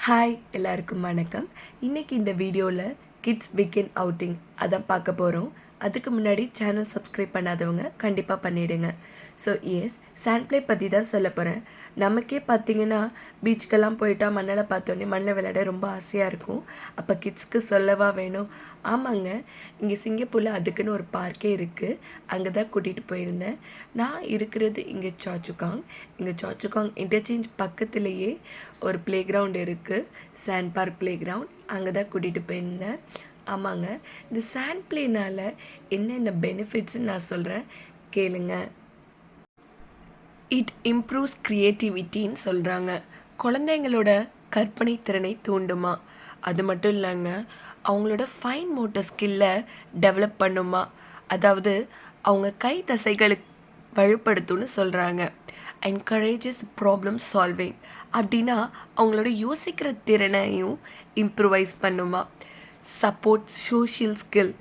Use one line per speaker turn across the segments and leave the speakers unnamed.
Hi எல்லாருக்கும் வணக்கம். இன்றைக்கி இந்த வீடியோவில் கிட்ஸ் வீக்கெண்ட் அவுட்டிங் அதான் பார்க்க போகிறோம். அதுக்கு முன்னாடி சேனல் சப்ஸ்கிரைப் பண்ணாதவங்க கண்டிப்பாக பண்ணிவிடுங்க. ஸோ சாண்ட் ப்ளே பற்றி தான் சொல்ல போகிறேன். நமக்கே பார்த்திங்கன்னா பீச்சுக்கெல்லாம் போயிட்டால் மண்ணில் பார்த்தோன்னே மண்ணில் விளையாட ரொம்ப ஆசையாக இருக்கும். அப்போ கிட்ஸ்க்கு சொல்லவா வேணும்? ஆமாங்க, இங்கே சிங்கப்பூரில் அதுக்குன்னு ஒரு பார்க்கே இருக்குது. அங்கே தான் கூட்டிகிட்டு போயிருந்தேன். நான் இருக்கிறது இங்கே சாச்சுகாங். இங்கே சாச்சுகாங் இன்டர்சேஞ்ச் பக்கத்துலேயே ஒரு ப்ளே கிரவுண்ட் இருக்குது, சாண்ட் பார்க் ப்ளே கிரவுண்ட். அங்கே தான் கூட்டிகிட்டு போயிருந்தேன். ஆமாங்க, இந்த சாண்ட் ப்ளேனால் என்னென்ன பெனிஃபிட்ஸ்ன்னு நான் சொல்கிறேன், கேளுங்க. இட் இம்ப்ரூவ்ஸ் க்ரியேட்டிவிட்டின்னு சொல்கிறாங்க. குழந்தைங்களோட கற்பனை திறனை தூண்டுமா? அது மட்டும் இல்லைங்க, அவங்களோட ஃபைன் மோட்டர் ஸ்கில்லை டெவலப் பண்ணுமா? அதாவது அவங்க கை தசைகளுக்கு வலுப்படுத்தும்னு சொல்கிறாங்க. என்கரேஜஸ் ப்ராப்ளம் சால்விங் அப்படின்னா அவங்களோட யோசிக்கிற திறனையும் இம்ப்ரூவைஸ் பண்ணுமா? சப்போர்ட் சோஷியல் ஸ்கில்,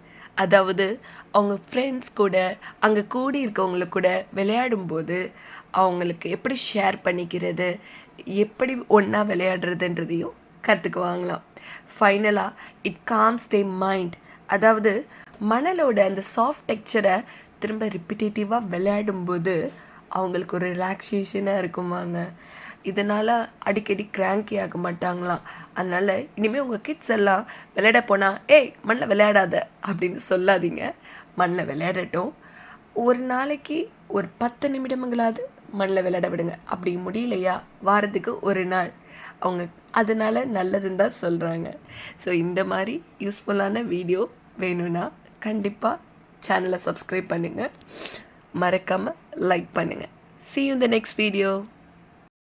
அதாவது அவங்க ஃப்ரெண்ட்ஸ் கூட அங்கே கூடி இருக்கவங்கள கூட விளையாடும்போது அவங்களுக்கு எப்படி ஷேர் பண்ணிக்கிறது, எப்படி ஒன்றா விளையாடுறதுன்றதையும் கற்றுக்குவாங்களாம். ஃபைனலாக இட் காம்ஸ் தே மைண்ட், அதாவது மணலோட அந்த சாஃப்ட் டெக்ஸ்சரை திரும்ப ரிப்பிட்டேட்டிவாக விளையாடும்போது அவங்களுக்கு ஒரு ரிலாக்ஸேஷனாக இருக்குமாங்க. இதனால் அடிக்கடி கிராங்கி ஆக மாட்டாங்களாம். அதனால் இனிமேல் உங்கள் கிட்ஸ் எல்லாம் விளையாட போனால் மண்ணில் விளையாடாத அப்படின்னு சொல்லாதீங்க. மண்ணில் விளையாடட்டும். ஒரு நாளைக்கு ஒரு 10 நிமிடங்களாவது மண்ணில் விளையாட விடுங்க. அப்படி முடியலையா வாரத்துக்கு ஒரு நாள். அவங்க அதனால் நல்லதுன்னு தான் சொல்கிறாங்க. ஸோ இந்த மாதிரி யூஸ்ஃபுல்லான வீடியோ வேணும்னா கண்டிப்பாக சேனலை சப்ஸ்கிரைப் பண்ணுங்கள், மறக்காமல் லைக் பண்ணுங்கள். See you in the next video.